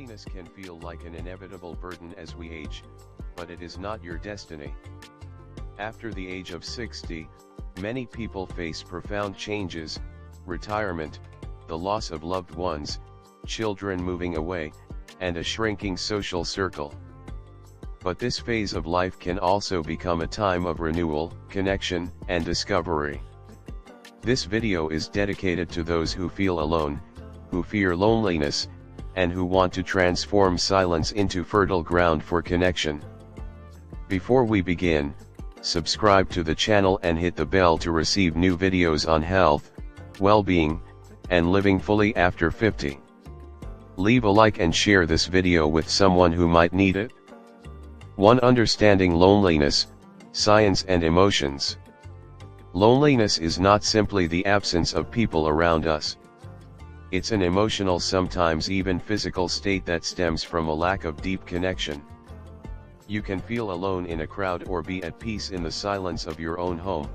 Loneliness can feel like an inevitable burden as we age, but it is not your destiny. After the age of 60, many people face profound changes: retirement, the loss of loved ones, children moving away, and a shrinking social circle. But this phase of life can also become a time of renewal, connection, and discovery. This video is dedicated to those who feel alone, who fear loneliness, and who want to transform silence into fertile ground for connection. Before we begin, subscribe to the channel and hit the bell to receive new videos on health, well-being, and living fully after 50. Leave a like and share this video with someone who might need it. 1. Understanding loneliness, science and emotions. Loneliness is not simply the absence of people around us. It's an emotional, sometimes even physical state that stems from a lack of deep connection. You can feel alone in a crowd or be at peace in the silence of your own home.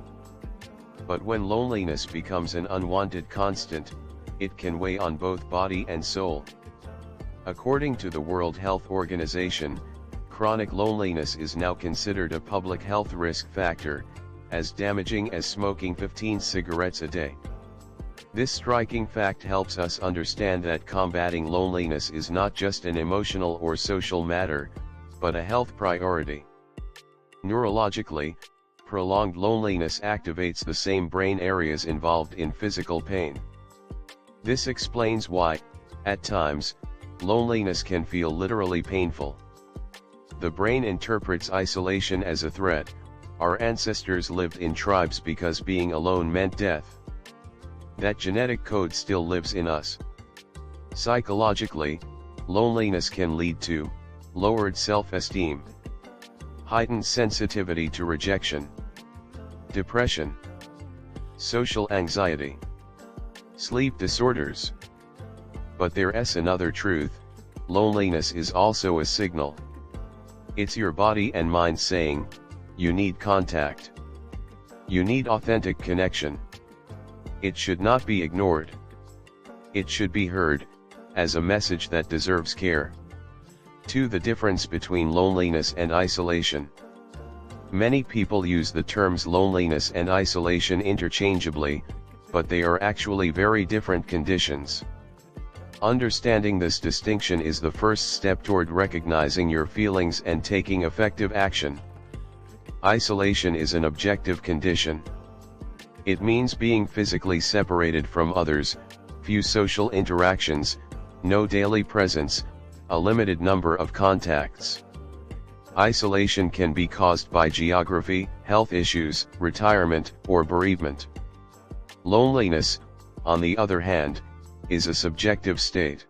But when loneliness becomes an unwanted constant, it can weigh on both body and soul. According to the World Health Organization, chronic loneliness is now considered a public health risk factor, as damaging as smoking 15 cigarettes a day. This striking fact helps us understand that combating loneliness is not just an emotional or social matter, but a health priority. Neurologically, prolonged loneliness activates the same brain areas involved in physical pain. This explains why, at times, loneliness can feel literally painful. The brain interprets isolation as a threat. Our ancestors lived in tribes because being alone meant death. That genetic code still lives in us. Psychologically, loneliness can lead to lowered self-esteem, heightened sensitivity to rejection, depression, social anxiety, sleep disorders. But there's another truth: loneliness is also a signal. It's your body and mind saying, you need contact. You need authentic connection. It should not be ignored. It should be heard, as a message that deserves care. 2. The difference between loneliness and isolation. Many people use the terms loneliness and isolation interchangeably, but they are actually very different conditions. Understanding this distinction is the first step toward recognizing your feelings and taking effective action. Isolation is an objective condition. It means being physically separated from others, few social interactions, no daily presence, a limited number of contacts. Isolation can be caused by geography, health issues, retirement, or bereavement. Loneliness, on the other hand, is a subjective state.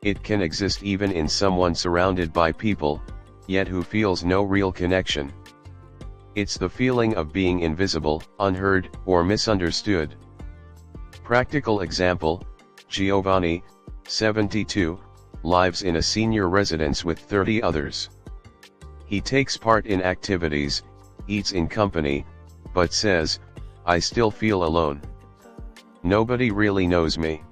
It can exist even in someone surrounded by people, yet who feels no real connection. It's the feeling of being invisible, unheard, or misunderstood. Practical example: Giovanni, 72, lives in a senior residence with 30 others. He takes part in activities, eats in company, but says, "I still feel alone. Nobody really knows me."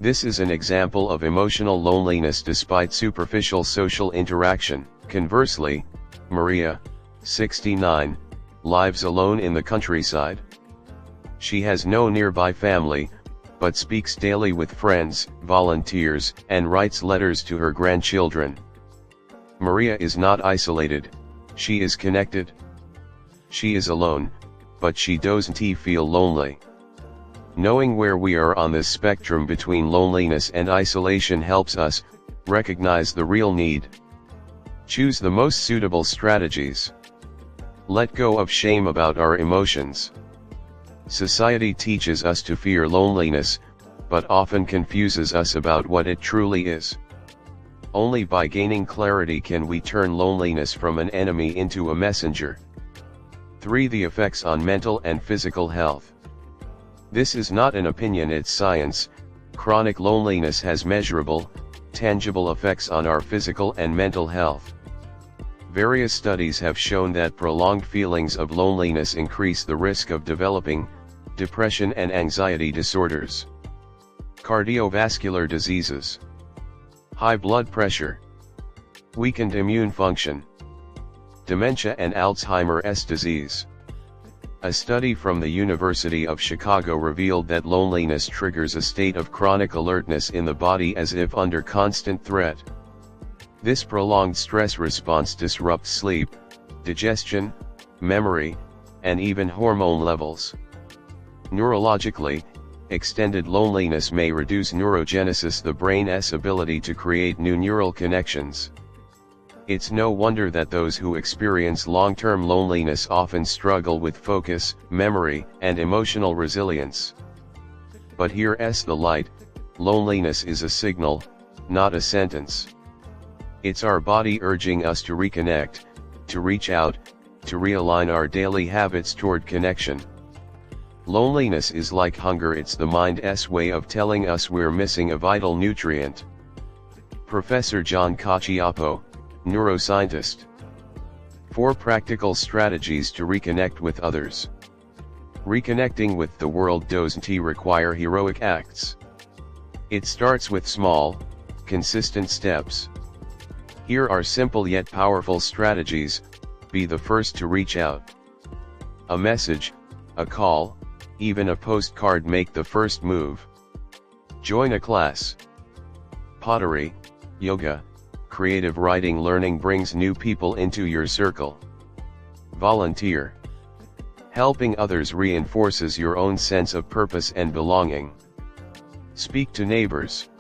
This is an example of emotional loneliness despite superficial social interaction. Conversely, Maria, 69, lives alone in the countryside. She has no nearby family, but speaks daily with friends, volunteers, and writes letters to her grandchildren. Maria is not isolated, she is connected. She is alone, but she doesn't feel lonely. Knowing where we are on this spectrum between loneliness and isolation helps us recognize the real need. Choose the most suitable strategies. Let go of shame about our emotions. Society teaches us to fear loneliness, but often confuses us about what it truly is. Only by gaining clarity can we turn loneliness from an enemy into a messenger. 3. The effects on mental and physical health. This is not an opinion, it's science. Chronic loneliness has measurable, tangible effects on our physical and mental health. Various studies have shown that prolonged feelings of loneliness increase the risk of developing depression and anxiety disorders, cardiovascular diseases, high blood pressure, weakened immune function, dementia and Alzheimer's disease. A study from the University of Chicago revealed that loneliness triggers a state of chronic alertness in the body as if under constant threat. This prolonged stress response disrupts sleep, digestion, memory, and even hormone levels. Neurologically, extended loneliness may reduce neurogenesis, the brain's ability to create new neural connections. It's no wonder that those who experience long-term loneliness often struggle with focus, memory, and emotional resilience. But here's the light: loneliness is a signal, not a sentence. It's our body urging us to reconnect, to reach out, to realign our daily habits toward connection. Loneliness is like hunger, it's the mind's way of telling us we're missing a vital nutrient. Professor John Cacioppo, neuroscientist. 4 practical strategies to reconnect with others. Reconnecting with the world doesn't require heroic acts. It starts with small, consistent steps. Here are simple yet powerful strategies. Be the first to reach out. A message, a call, even a postcard. Make the first move. Join a class. Pottery, yoga, creative writing. Learning brings new people into your circle. Volunteer. Helping others reinforces your own sense of purpose and belonging. Speak to neighbors.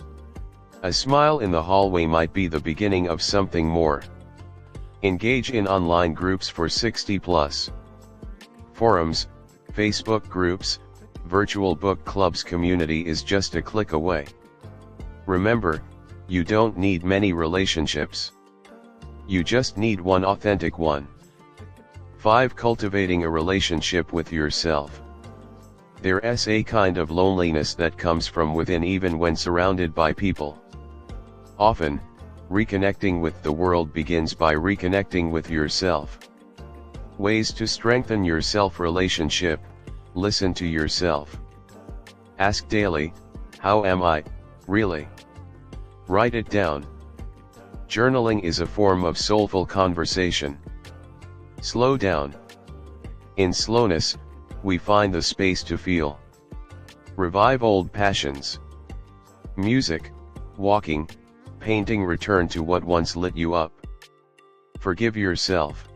A smile in the hallway might be the beginning of something more. Engage in online groups for 60+. Forums, Facebook groups, virtual book clubs. Community is just a click away. Remember, you don't need many relationships. You just need one authentic one. 5. Cultivating a relationship with yourself. There's a kind of loneliness that comes from within even when surrounded by people. Often, reconnecting with the world begins by reconnecting with yourself. Ways to strengthen your self-relationship: listen to yourself. Ask daily, how am I, really? Write it down. Journaling is a form of soulful conversation. Slow down. In slowness, we find the space to feel. Revive old passions. Music, walking, painting. Return to what once lit you up. Forgive yourself.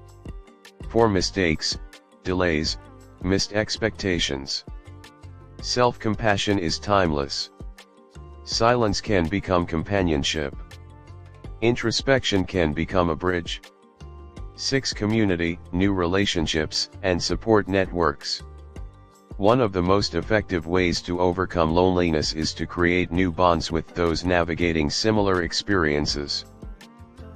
For mistakes, delays, missed expectations. Self-compassion is timeless. Silence can become companionship. Introspection can become a bridge. 6. Community, new relationships, and support networks. One of the most effective ways to overcome loneliness is to create new bonds with those navigating similar experiences.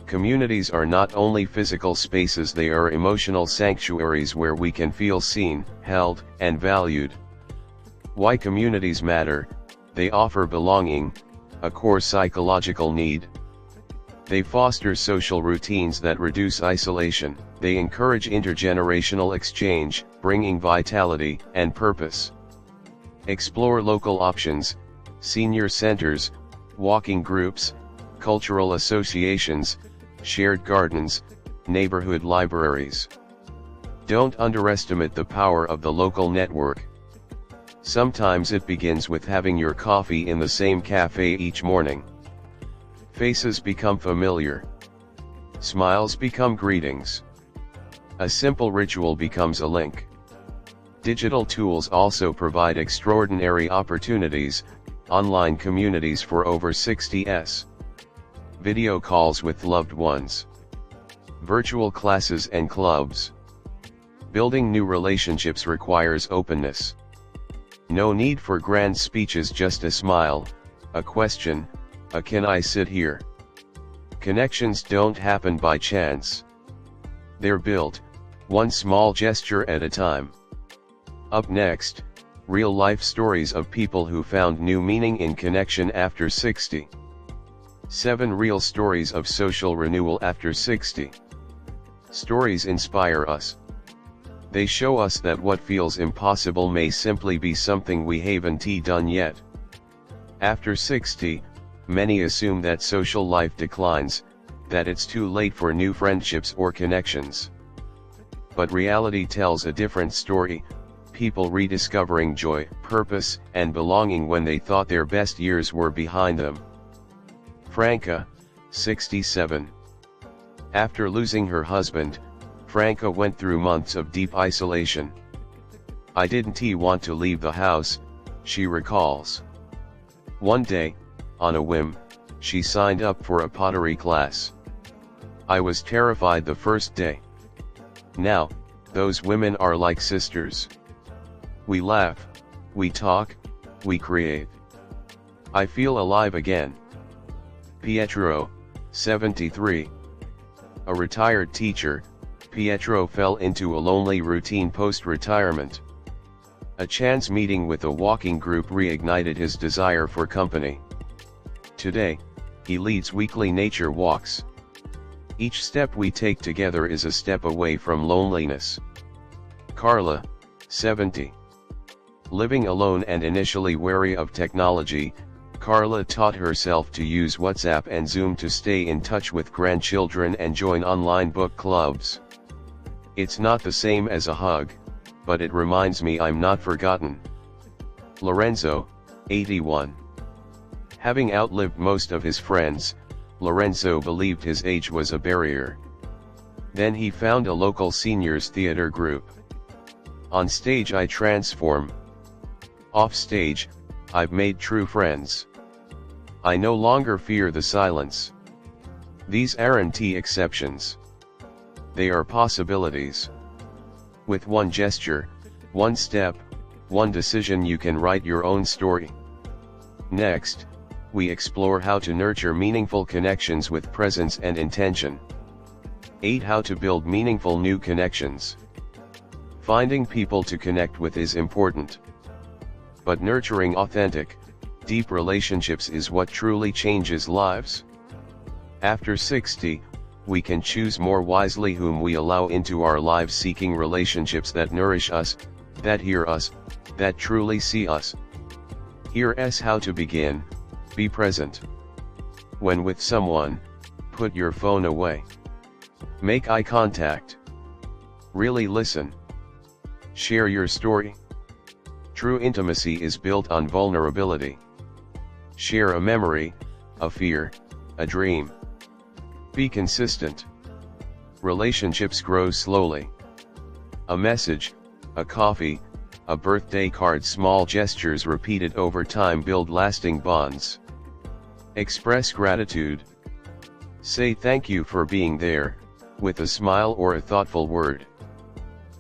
Communities are not only physical spaces, they are emotional sanctuaries where we can feel seen, held, and valued. Why communities matter: they offer belonging, a core psychological need. They foster social routines that reduce isolation. They encourage intergenerational exchange, bringing vitality and purpose. Explore local options: senior centers, walking groups, cultural associations, shared gardens, neighborhood libraries. Don't underestimate the power of the local network. Sometimes it begins with having your coffee in the same cafe each morning. Faces become familiar. Smiles become greetings. A simple ritual becomes a link. Digital tools also provide extraordinary opportunities. Online communities for over 60s. Video calls with loved ones. Virtual classes and clubs. Building new relationships requires openness. No need for grand speeches, just a smile, a question, a "can I sit here?" Connections don't happen by chance. They're built, one small gesture at a time. Up next, real-life stories of people who found new meaning in connection after 60. 7 real stories of social renewal after 60. Stories inspire us. They show us that what feels impossible may simply be something we haven't done yet. After 60, many assume that social life declines, that it's too late for new friendships or connections. But reality tells a different story, people rediscovering joy, purpose, and belonging when they thought their best years were behind them. Franca, 67. After losing her husband, Franca went through months of deep isolation. "I didn't want to leave the house," she recalls. One day, on a whim, she signed up for a pottery class. "I was terrified the first day. Now, those women are like sisters. We laugh, we talk, we create. I feel alive again." Pietro, 73. A retired teacher, Pietro fell into a lonely routine post-retirement. A chance meeting with a walking group reignited his desire for company. Today, he leads weekly nature walks. "Each step we take together is a step away from loneliness." Carla, 70. Living alone and initially wary of technology, Carla taught herself to use WhatsApp and Zoom to stay in touch with grandchildren and join online book clubs. "It's not the same as a hug, but it reminds me I'm not forgotten." Lorenzo, 81. Having outlived most of his friends, Lorenzo believed his age was a barrier. Then he found a local seniors theater group. "On stage I transform. Off stage, I've made true friends. I no longer fear the silence." These aren't exceptions. They are possibilities. With one gesture, one step, one decision you can write your own story. Next, we explore how to nurture meaningful connections with presence and intention. 8. How to build meaningful new connections. Finding people to connect with is important. But nurturing authentic, deep relationships is what truly changes lives. After 60, we can choose more wisely whom we allow into our lives, seeking relationships that nourish us, that hear us, that truly see us. Here's how to begin. Be present. When with someone, put your phone away. Make eye contact. Really listen. Share your story. True intimacy is built on vulnerability. Share a memory, a fear, a dream. Be consistent. Relationships grow slowly. A message, a coffee, a birthday card, small gestures repeated over time build lasting bonds. Express gratitude. Say thank you for being there, with a smile or a thoughtful word.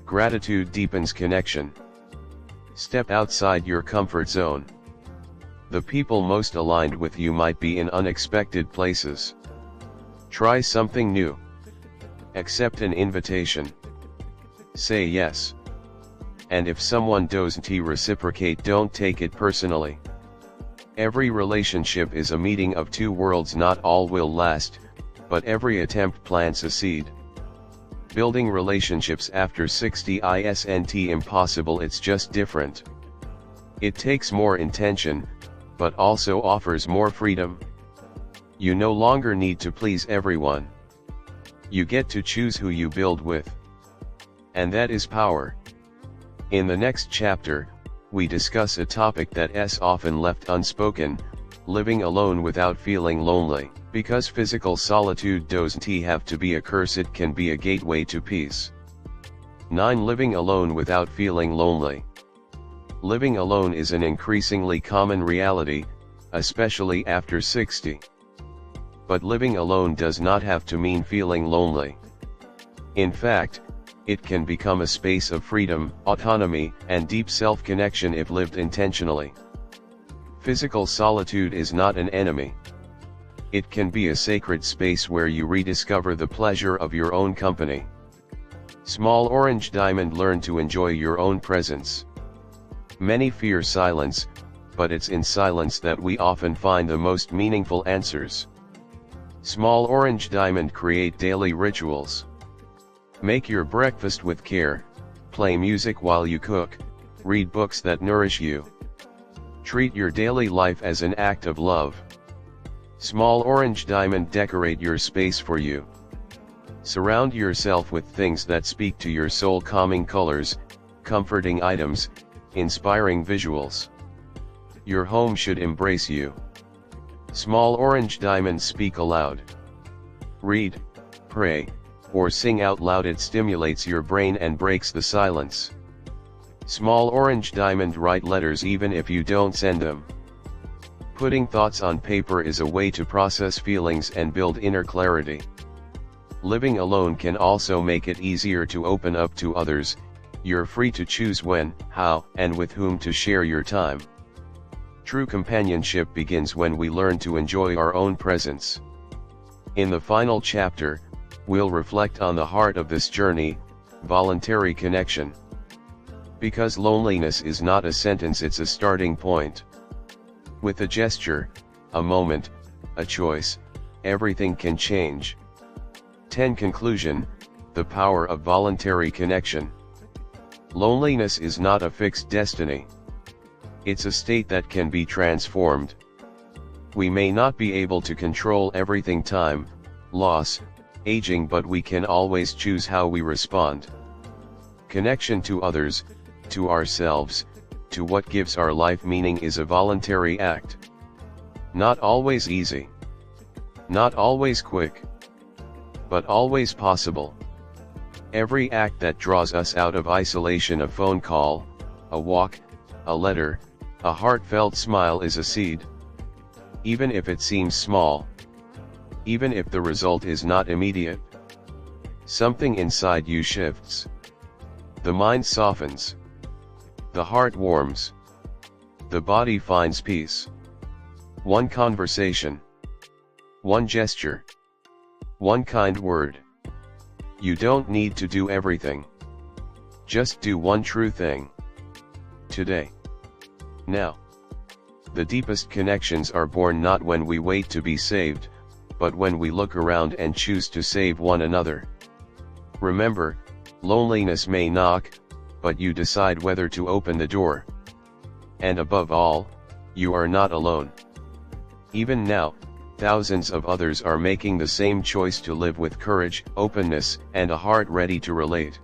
Gratitude deepens connection. Step outside your comfort zone. The people most aligned with you might be in unexpected places. Try something new. Accept an invitation. Say yes. And if someone doesn't reciprocate, don't take it personally. Every relationship is a meeting of two worlds. Not all will last, but every attempt plants a seed. Building relationships after 60 isn't impossible, it's just different. It takes more intention, but also offers more freedom. You no longer need to please everyone. You get to choose who you build with. And that is power. In the next chapter, we discuss a topic that's often left unspoken: living alone without feeling lonely. Because physical solitude doesn't have to be a curse, it can be a gateway to peace. 9. Living alone without feeling lonely. Living alone is an increasingly common reality, especially after 60. But living alone does not have to mean feeling lonely. In fact, it can become a space of freedom, autonomy, and deep self-connection if lived intentionally. Physical solitude is not an enemy. It can be a sacred space where you rediscover the pleasure of your own company. Small orange diamond: learn to enjoy your own presence. Many fear silence, but it's in silence that we often find the most meaningful answers. Small orange diamond: create daily rituals. Make your breakfast with care, play music while you cook, read books that nourish you. Treat your daily life as an act of love. Small orange diamond decorate your space for you. Surround yourself with things that speak to your soul, calming colors, comforting items, inspiring visuals. Your home should embrace you. Small orange diamonds speak aloud. Read, pray, or sing out loud. It stimulates your brain and breaks the silence. Small orange diamond write letters even if you don't send them. Putting thoughts on paper is a way to process feelings and build inner clarity. Living alone can also make it easier to open up to others. You're free to choose when, how, and with whom to share your time. True companionship begins when we learn to enjoy our own presence. In the final chapter, we'll reflect on the heart of this journey, voluntary connection. Because loneliness is not a sentence, it's a starting point. With a gesture, a moment, a choice, everything can change. 10. Conclusion: the power of voluntary connection. Loneliness is not a fixed destiny. It's a state that can be transformed. We may not be able to control everything: time, loss, aging, but we can always choose how we respond. Connection to others, to ourselves, to what gives our life meaning is a voluntary act. Not always easy. Not always quick. But always possible. Every act that draws us out of isolation, a phone call, a walk, a letter, a heartfelt smile, is a seed. Even if it seems small. Even if the result is not immediate. Something inside you shifts. The mind softens. The heart warms. The body finds peace. One conversation. One gesture. One kind word. You don't need to do everything. Just do one true thing. Today. Now. The deepest connections are born not when we wait to be saved, but when we look around and choose to save one another. Remember, loneliness may knock, but you decide whether to open the door. And above all, you are not alone. Even now, thousands of others are making the same choice to live with courage, openness, and a heart ready to relate.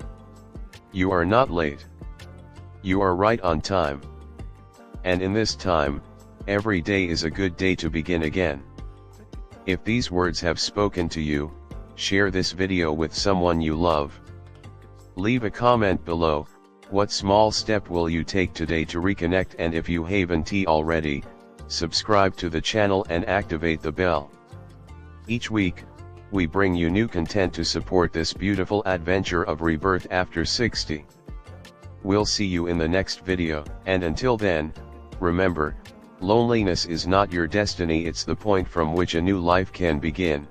You are not late. You are right on time. And in this time, every day is a good day to begin again. If these words have spoken to you, share this video with someone you love. Leave a comment below. What small step will you take today to reconnect? And if you haven't already, subscribe to the channel and activate the bell. Each week, we bring you new content to support this beautiful adventure of rebirth after 60. We'll see you in the next video, and until then, remember, loneliness is not your destiny, it's the point from which a new life can begin.